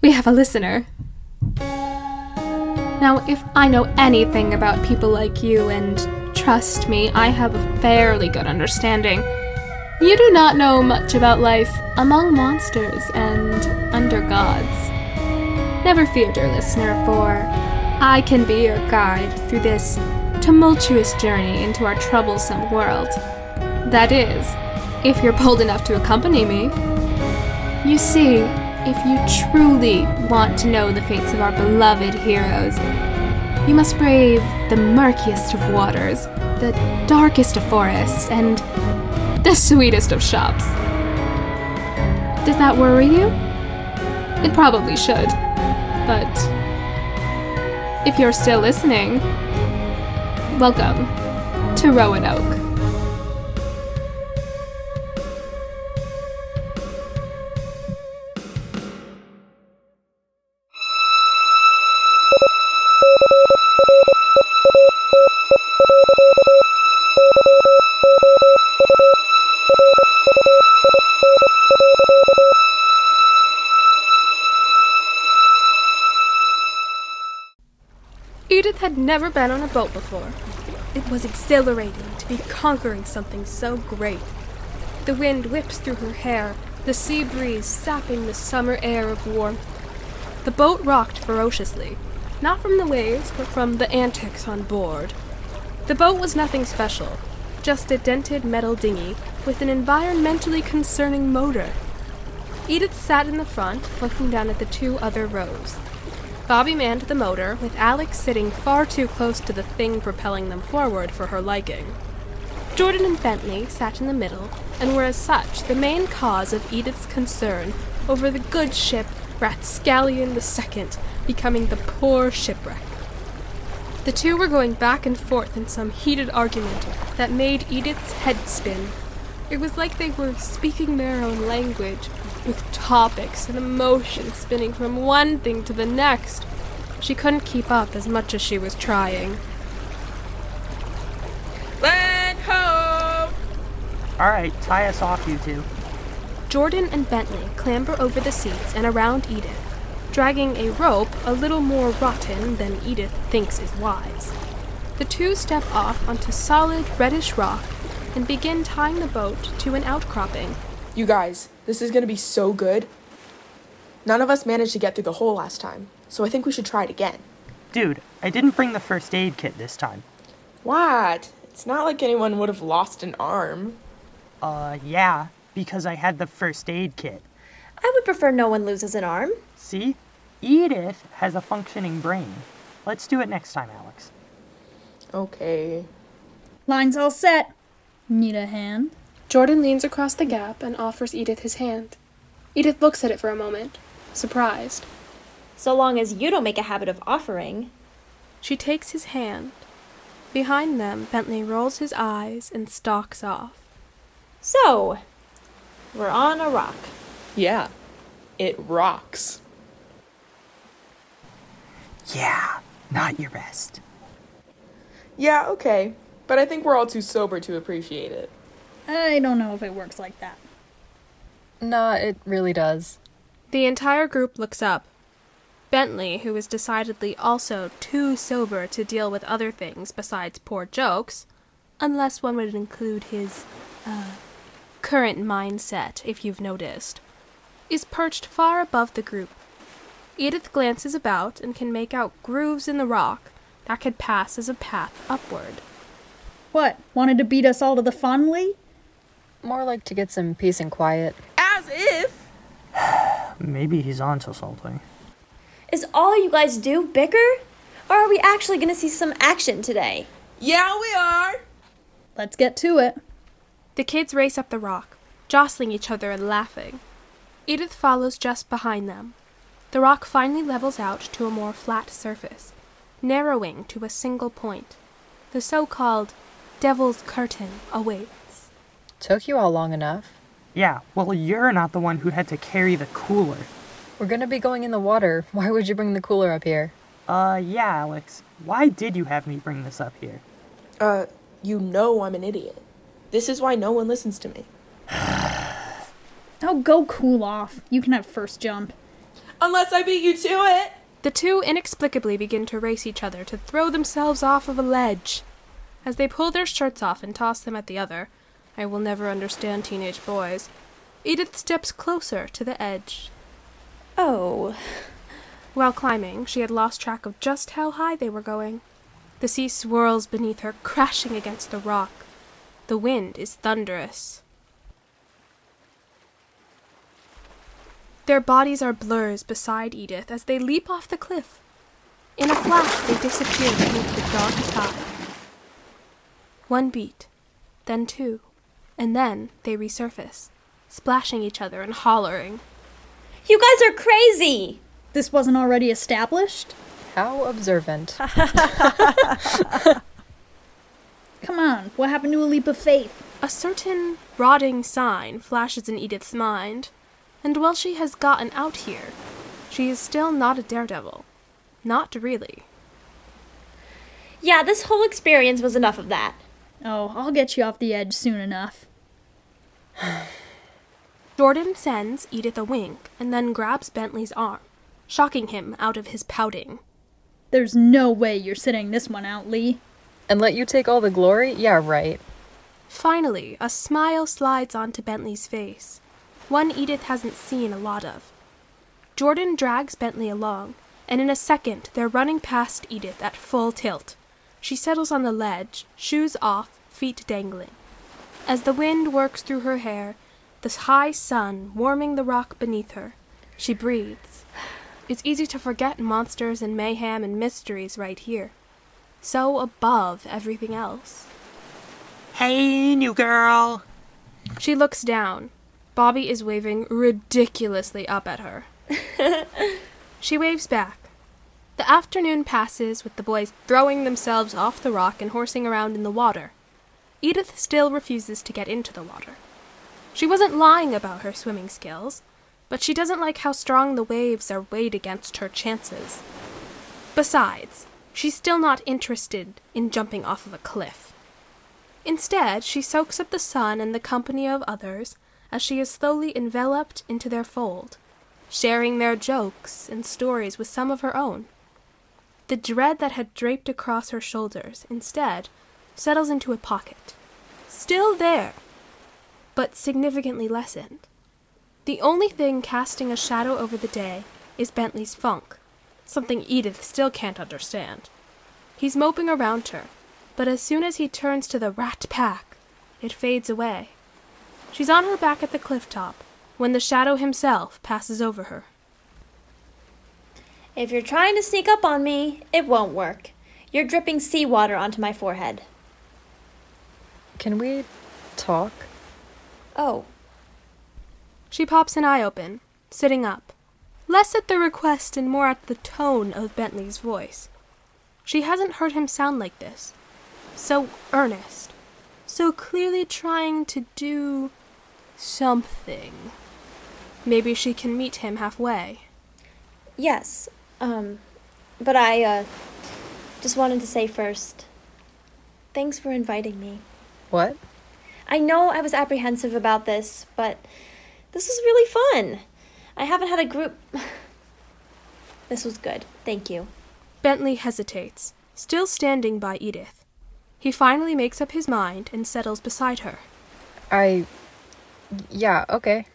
We have a listener. Now, if I know anything about people like you, and trust me, I have a fairly good understanding, you do not know much about life among monsters and under gods. Never fear, dear listener, for I can be your guide through this tumultuous journey into our troublesome world. That is, if you're bold enough to accompany me. You see, if you truly want to know the fates of our beloved heroes, you must brave the murkiest of waters, the darkest of forests, and the sweetest of shops. Does that worry you? It probably should, but if you're still listening, welcome to Roanoke. Edith had never been on a boat before. It was exhilarating to be conquering something so great. The wind whips through her hair, the sea breeze sapping the summer air of warmth. The boat rocked ferociously, not from the waves, but from the antics on board. The boat was nothing special, just a dented metal dinghy with an environmentally concerning motor. Edith sat in the front, looking down at the two other rows. Bobby manned the motor, with Alex sitting far too close to the thing propelling them forward for her liking. Jordan and Bentley sat in the middle, and were as such the main cause of Edith's concern over the good ship Ratscallion II becoming the poor shipwreck. The two were going back and forth in some heated argument that made Edith's head spin. It was like they were speaking their own language, with topics and emotions spinning from one thing to the next. She couldn't keep up as much as she was trying. Land ho! Alright, tie us off, you two. Jordan and Bentley clamber over the seats and around Edith, dragging a rope a little more rotten than Edith thinks is wise. The two step off onto solid reddish rock and begin tying the boat to an outcropping. You guys, this is gonna be so good. None of us managed to get through the hole last time, so I think we should try it again. Dude, I didn't bring the first aid kit this time. What? It's not like anyone would have lost an arm. Yeah, because I had the first aid kit. I would prefer no one loses an arm. See? Edith has a functioning brain. Let's do it next time, Alex. Okay. Line's all set. Need a hand? Jordan leans across the gap and offers Edith his hand. Edith looks at it for a moment, surprised. So long as you don't make a habit of offering. She takes his hand. Behind them, Bentley rolls his eyes and stalks off. So, we're on a rock. Yeah, it rocks. Yeah, not your best. Yeah, okay, but I think we're all too sober to appreciate it. I don't know if it works like that. Nah, it really does. The entire group looks up. Bentley, who is decidedly also too sober to deal with other things besides poor jokes, unless one would include his, current mindset, if you've noticed, is perched far above the group. Edith glances about and can make out grooves in the rock that could pass as a path upward. What, wanted to beat us all to the fun, Lee? More like to get some peace and quiet. As if! Maybe he's onto something. Is all you guys do bicker? Or are we actually going to see some action today? Yeah, we are! Let's get to it. The kids race up the rock, jostling each other and laughing. Edith follows just behind them. The rock finally levels out to a more flat surface, narrowing to a single point. The so-called Devil's Curtain awaits. Took you all long enough. Yeah, well, you're not the one who had to carry the cooler. We're gonna be going in the water. Why would you bring the cooler up here? Yeah, Alex. Why did you have me bring this up here? You know I'm an idiot. This is why no one listens to me. Oh, go cool off. You can have first jump. Unless I beat you to it. The two inexplicably begin to race each other to throw themselves off of a ledge. As they pull their shirts off and toss them at the other, I will never understand teenage boys, Edith steps closer to the edge. Oh. While climbing, she had lost track of just how high they were going. The sea swirls beneath her, crashing against the rock. The wind is thunderous. Their bodies are blurs beside Edith as they leap off the cliff. In a flash, they disappear beneath the dark tide. One beat, then two, and then they resurface, splashing each other and hollering. You guys are crazy! This wasn't already established? How observant. Come on, what happened to a leap of faith? A certain rotting sign flashes in Edith's mind, and while she has gotten out here, she is still not a daredevil. Not really. Yeah, this whole experience was enough of that. Oh, I'll get you off the edge soon enough. Jordan sends Edith a wink and then grabs Bentley's arm, shocking him out of his pouting. There's no way you're sitting this one out, Lee. And let you take all the glory? Yeah, right. Finally, a smile slides onto Bentley's face, one Edith hasn't seen a lot of. Jordan drags Bentley along, and in a second they're running past Edith at full tilt. She settles on the ledge, shoes off, feet dangling. As the wind works through her hair, the high sun warming the rock beneath her, she breathes. It's easy to forget monsters and mayhem and mysteries right here, so above everything else. Hey, new girl. She looks down. Bobby is waving ridiculously up at her. She waves back. The afternoon passes with the boys throwing themselves off the rock and horsing around in the water. Edith still refuses to get into the water. She wasn't lying about her swimming skills, but she doesn't like how strong the waves are weighed against her chances. Besides, she's still not interested in jumping off of a cliff. Instead, she soaks up the sun and the company of others as she is slowly enveloped into their fold, sharing their jokes and stories with some of her own. The dread that had draped across her shoulders, instead, settles into a pocket. Still there, but significantly lessened. The only thing casting a shadow over the day is Bentley's funk, something Edith still can't understand. He's moping around her, but as soon as he turns to the rat pack, it fades away. She's on her back at the cliff top, when the shadow himself passes over her. If you're trying to sneak up on me, it won't work. You're dripping seawater onto my forehead. Can we talk? Oh. She pops an eye open, sitting up, less at the request and more at the tone of Bentley's voice. She hasn't heard him sound like this. So earnest. So clearly trying to do something. Maybe she can meet him halfway. Yes, but I, just wanted to say first, thanks for inviting me. What? I know I was apprehensive about this, but this was really fun. I haven't had a group... This was good. Thank you. Bentley hesitates, still standing by Edith. He finally makes up his mind and settles beside her. Yeah, okay.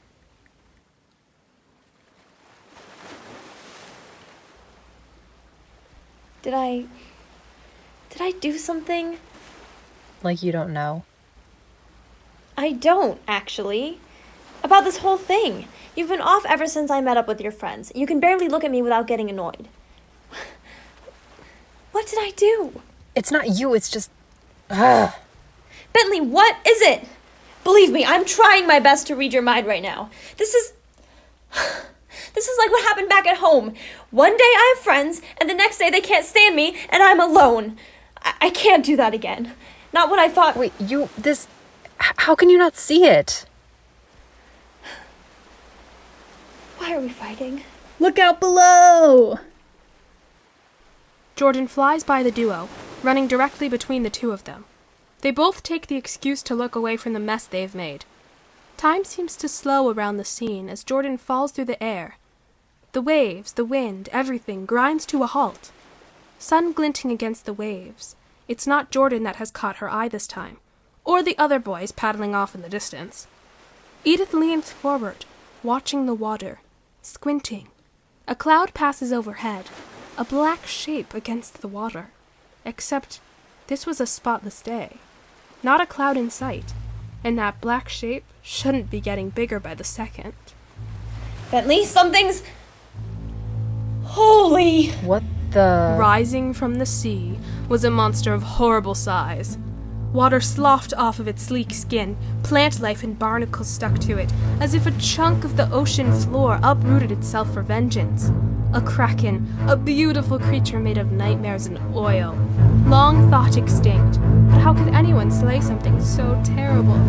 Did I do something? Like you don't know. I don't, actually. About this whole thing. You've been off ever since I met up with your friends. You can barely look at me without getting annoyed. What did I do? It's not you, it's just... Ugh. Bentley, what is it? Believe me, I'm trying my best to read your mind right now. This is like what happened back at home. One day I have friends, and the next day they can't stand me, and I'm alone. I can't do that again. Not when I thought... Wait, how can you not see it? Why are we fighting? Look out below! Jordan flies by the duo, running directly between the two of them. They both take the excuse to look away from the mess they've made. Time seems to slow around the scene as Jordan falls through the air. The waves, the wind, everything grinds to a halt. Sun glinting against the waves. It's not Jordan that has caught her eye this time, or the other boys paddling off in the distance. Edith leans forward, watching the water, squinting. A cloud passes overhead, a black shape against the water. Except this was a spotless day. Not a cloud in sight, and that black shape shouldn't be getting bigger by the second. Bentley, something's... Holy... What the... Rising from the sea was a monster of horrible size. Water sloughed off of its sleek skin, plant life and barnacles stuck to it, as if a chunk of the ocean floor uprooted itself for vengeance. A kraken, a beautiful creature made of nightmares and oil. Long thought extinct, but how could anyone slay something so terrible?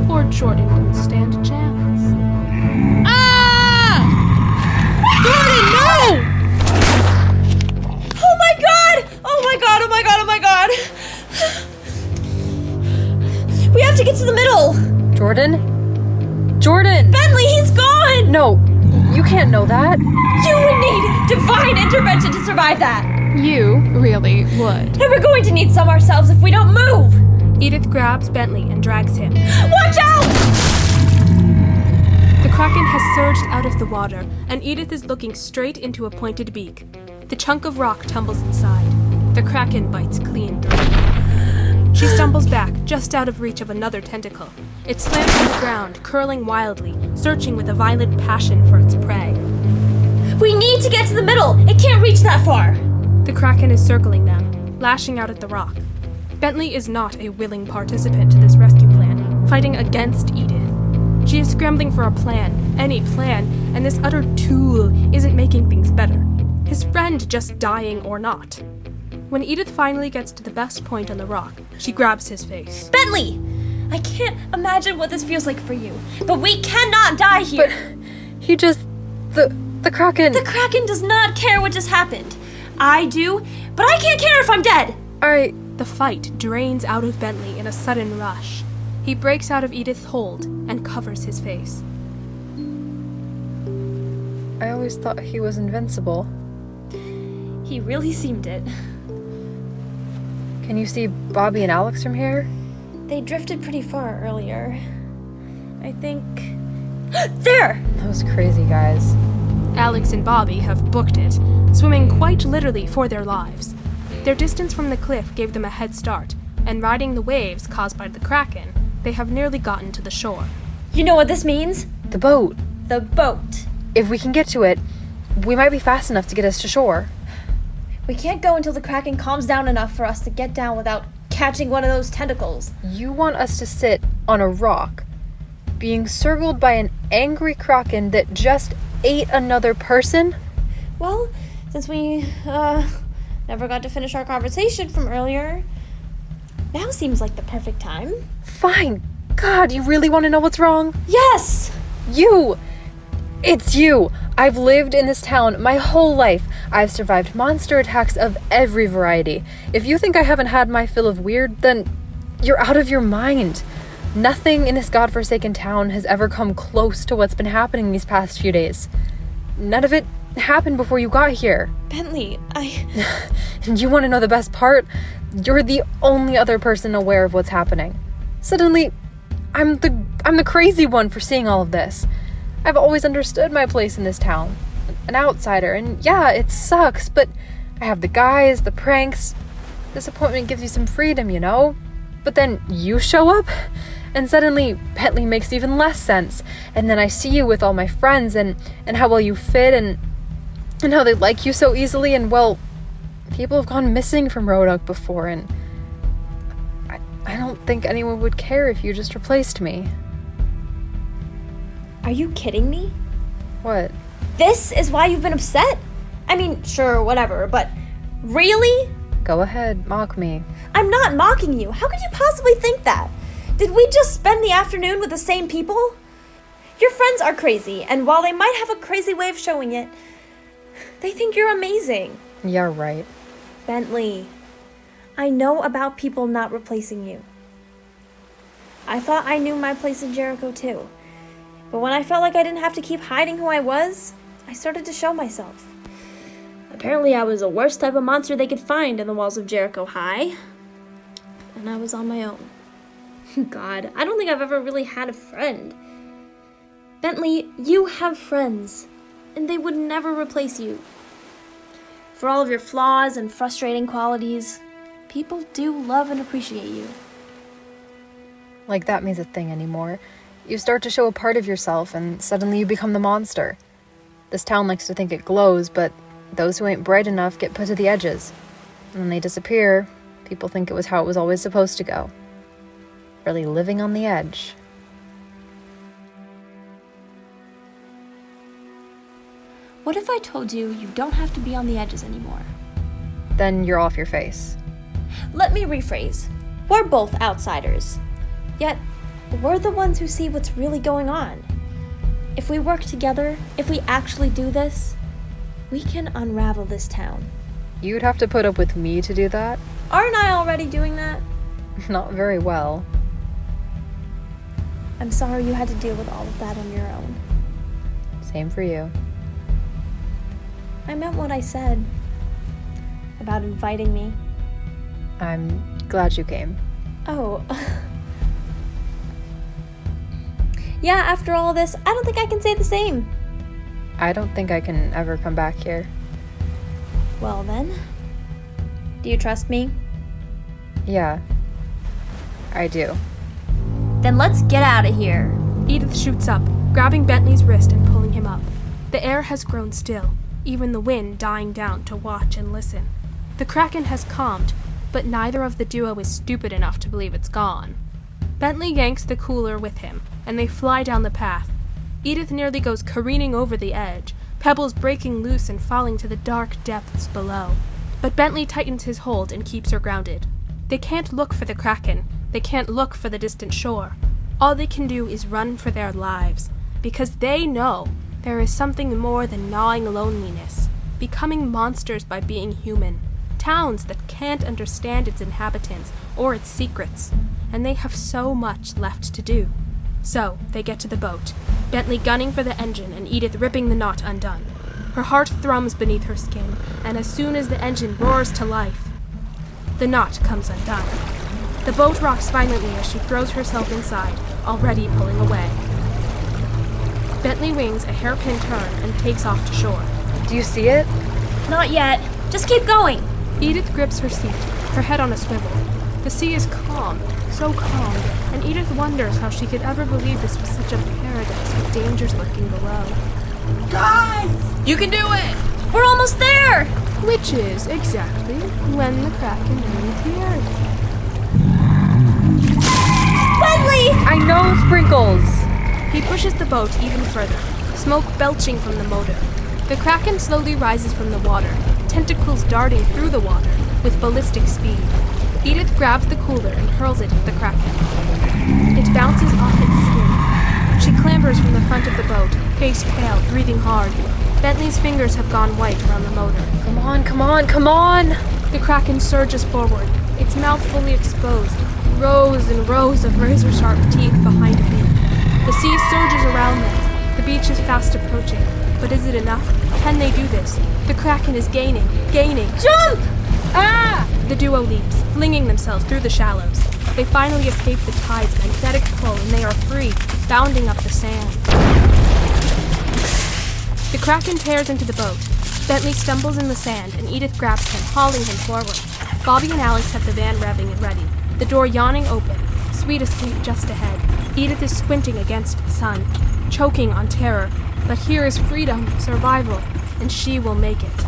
Poor Jordan didn't stand a chance. Ah! Jordan, no! Oh my god! Oh my god, oh my god, oh my god! We have to get to the middle! Jordan? Jordan! Bentley, he's gone! No, you can't know that. You would need divine intervention to survive that! You really would. And we're going to need some ourselves if we don't move! Edith grabs Bentley and drags him. Watch out! The Kraken has surged out of the water, and Edith is looking straight into a pointed beak. The chunk of rock tumbles inside. The Kraken bites clean through. She stumbles back, just out of reach of another tentacle. It slams to the ground, curling wildly, searching with a violent passion for its prey. We need to get to the middle! It can't reach that far! The Kraken is circling them, lashing out at the rock. Bentley is not a willing participant to this rescue plan, fighting against Edith. She is scrambling for a plan, any plan, and this utter tool isn't making things better. His friend just dying or not. When Edith finally gets to the best point on the rock, she grabs his face. Bentley! I can't imagine what this feels like for you, but we cannot die here! But he just... The Kraken... The Kraken does not care what just happened. I do, but I can't care if I'm dead! The fight drains out of Bentley in a sudden rush. He breaks out of Edith's hold and covers his face. I always thought he was invincible. He really seemed it. Can you see Bobby and Alex from here? They drifted pretty far earlier. I think... There! Those crazy guys. Alex and Bobby have booked it, swimming quite literally for their lives. Their distance from the cliff gave them a head start, and riding the waves caused by the Kraken, they have nearly gotten to the shore. You know what this means? The boat. The boat. If we can get to it, we might be fast enough to get us to shore. We can't go until the Kraken calms down enough for us to get down without catching one of those tentacles. You want us to sit on a rock, being circled by an angry Kraken that just ate another person? Well, since we, never got to finish our conversation from earlier, now seems like the perfect time. Fine. God, you really want to know what's wrong? Yes! You! It's you! I've lived in this town my whole life. I've survived monster attacks of every variety. If you think I haven't had my fill of weird, then you're out of your mind. Nothing in this godforsaken town has ever come close to what's been happening these past few days. None of it happened before you got here. Bentley, And you want to know the best part? You're the only other person aware of what's happening. Suddenly, I'm the crazy one for seeing all of this. I've always understood my place in this town. An outsider, and yeah, it sucks, but I have the guys, the pranks. Disappointment gives you some freedom, you know? But then you show up, and suddenly Bentley makes even less sense. And then I see you with all my friends, and how well you fit, and how they like you so easily, and well, people have gone missing from Road Oak before, and I don't think anyone would care if you just replaced me. are you kidding me? What? This is why you've been upset? I mean, sure, whatever, but really? Go ahead, mock me. I'm not mocking you. How could you possibly think that? Did we just spend the afternoon with the same people? Your friends are crazy, and while they might have a crazy way of showing it, they think you're amazing. Yeah, right. Bentley, I know about people not replacing you. I thought I knew my place in Jericho too. But when I felt like I didn't have to keep hiding who I was, I started to show myself. Apparently I was the worst type of monster they could find in the walls of Jericho High. And I was on my own. God, I don't think I've ever really had a friend. Bentley, you have friends, and they would never replace you. For all of your flaws and frustrating qualities, people do love and appreciate you. Like that means a thing anymore. You start to show a part of yourself, and suddenly you become the monster. This town likes to think it glows, but those who ain't bright enough get put to the edges. And when they disappear, people think it was how it was always supposed to go. Really living on the edge. What if I told you you don't have to be on the edges anymore? Then you're off your face. Let me rephrase. We're both outsiders. Yet, we're the ones who see what's really going on. If we work together, if we actually do this, we can unravel this town. You'd have to put up with me to do that? Aren't I already doing that? Not very well. I'm sorry you had to deal with all of that on your own. Same for you. I meant what I said about inviting me. I'm glad you came. Oh. Yeah, after all this, I don't think I can say the same. I don't think I can ever come back here. Well then, do you trust me? Yeah, I do. Then let's get out of here. Edith shoots up, grabbing Bentley's wrist and pulling him up. The air has grown still, even the wind dying down to watch and listen. The Kraken has calmed, but neither of the duo is stupid enough to believe it's gone. Bentley yanks the cooler with him, and they fly down the path. Edith nearly goes careening over the edge, pebbles breaking loose and falling to the dark depths below. But Bentley tightens his hold and keeps her grounded. They can't look for the Kraken. They can't look for the distant shore. All they can do is run for their lives, because they know there is something more than gnawing loneliness, becoming monsters by being human, towns that can't understand its inhabitants or its secrets, and they have so much left to do. So, they get to the boat, Bentley gunning for the engine and Edith ripping the knot undone. Her heart thrums beneath her skin, and as soon as the engine roars to life, the knot comes undone. The boat rocks violently as she throws herself inside, already pulling away. Bentley wings a hairpin turn and takes off to shore. Do you see it? Not yet. Just keep going. Edith grips her seat, her head on a swivel. The sea is calm, so calm, and Edith wonders how she could ever believe this was such a paradise with dangers lurking below. Guys! You can do it! We're almost there! Which is exactly when the Kraken reappeared. Bentley! I know, Sprinkles! He pushes the boat even further, smoke belching from the motor. The Kraken slowly rises from the water, tentacles darting through the water with ballistic speed. Edith grabs the cooler and hurls it at the Kraken. It bounces off its skin. She clambers from the front of the boat, face pale, breathing hard. Bentley's fingers have gone white around the motor. Come on, come on, come on! The Kraken surges forward, its mouth fully exposed, rows and rows of razor-sharp teeth behind it. The sea surges around them. The beach is fast approaching. But is it enough? Can they do this? The Kraken is gaining. Jump! Ah! The duo leaps, flinging themselves through the shallows. They finally escape the tide's magnetic pull and they are free, bounding up the sand. The Kraken tears into the boat. Bentley stumbles in the sand and Edith grabs him, hauling him forward. Bobby and Alex have the van revving and ready, the door yawning open, sweet asleep just ahead. Edith is squinting against the sun, choking on terror, but here is freedom, survival, and she will make it.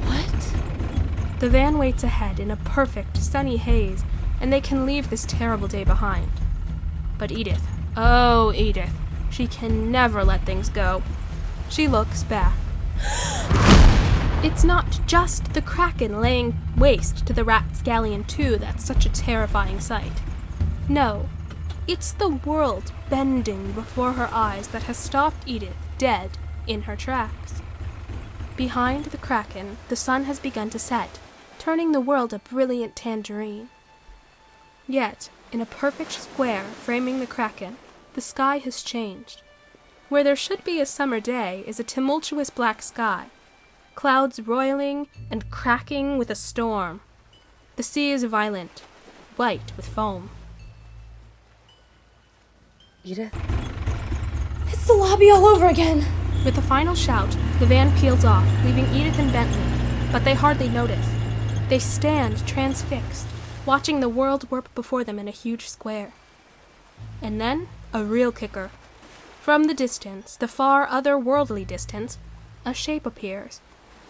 What? The van waits ahead in a perfect, sunny haze, and they can leave this terrible day behind. But Edith, oh Edith, she can never let things go. She looks back. It's not just the Kraken laying waste to the Rapscallion 2 that's such a terrifying sight. No, it's the world bending before her eyes that has stopped Edith dead in her tracks. Behind the Kraken, the sun has begun to set, turning the world a brilliant tangerine. Yet, in a perfect square framing the Kraken, the sky has changed. Where there should be a summer day is a tumultuous black sky, clouds roiling and cracking with a storm. The sea is violent, white with foam. Edith? It's the lobby all over again. With a final shout, the van peels off, leaving Edith and Bentley, but they hardly notice. They stand transfixed, watching the world warp before them in a huge square. And then, a real kicker. From the distance, the far otherworldly distance, a shape appears.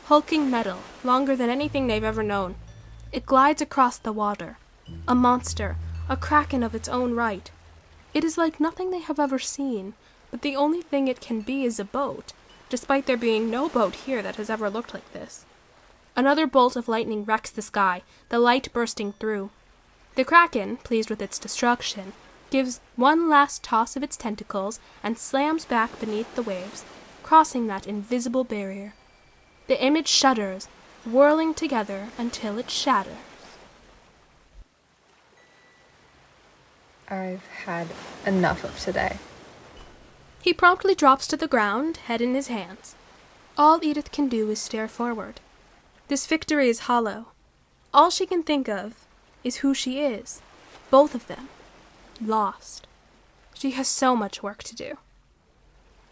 Hulking metal, longer than anything they've ever known. It glides across the water. A monster, a kraken of its own right. It is like nothing they have ever seen, but the only thing it can be is a boat, despite there being no boat here that has ever looked like this. Another bolt of lightning wrecks the sky, the light bursting through. The kraken, pleased with its destruction, gives one last toss of its tentacles and slams back beneath the waves, crossing that invisible barrier. The image shudders, whirling together until it shatters. I've had enough of today. He promptly drops to the ground, head in his hands. All Edith can do is stare forward. This victory is hollow. All she can think of is who she is, both of them. Lost. She has so much work to do.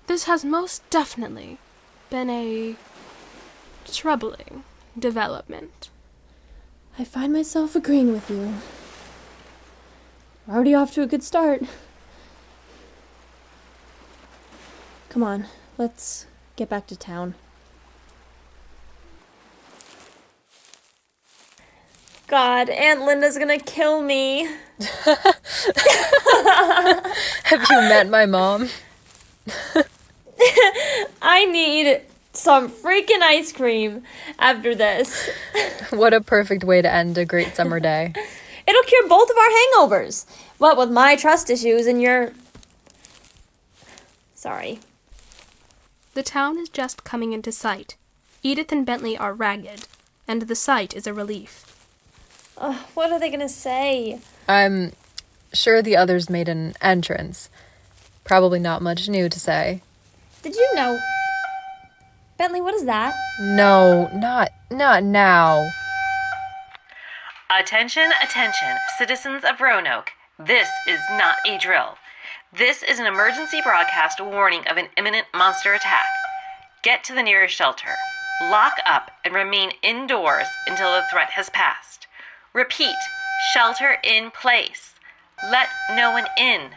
This has most definitely been a troubling development. I find myself agreeing with you. We're already off to a good start. Come on, let's get back to town. God, Aunt Linda's gonna kill me. Have you met my mom? I need some freaking ice cream after this. What a perfect way to end a great summer day. It'll cure both of our hangovers. What with my trust issues and your... Sorry. The town is just coming into sight. Edith and Bentley are ragged, and the sight is a relief. What are they gonna say? I'm sure the others made an entrance. Probably not much new to say. Did you know... Bentley, what is that? No, not now. Attention, attention, citizens of Roanoke. This is not a drill. This is an emergency broadcast warning of an imminent monster attack. Get to the nearest shelter. Lock up and remain indoors until the threat has passed. Repeat, shelter in place. Let no one in.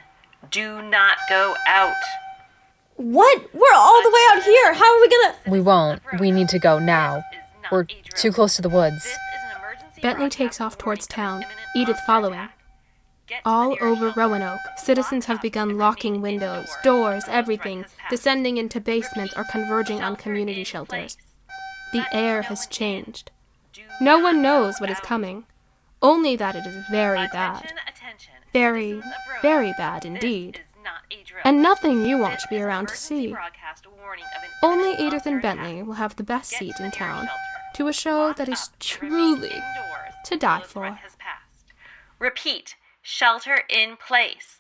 Do not go out. What? We're all the way out here. How are we gonna... We won't. We need to go now. We're too close to the woods. Bentley takes off towards town, Edith following. All over Roanoke, citizens have begun locking windows, doors, everything, descending into basements or converging on community shelters. The air has changed. No one knows what is coming, only that it is very bad. Very, very bad indeed. And nothing you want to be around to see. Only Edith and Bentley will have the best seat in town to a show that is truly to die for. Repeat, shelter in place.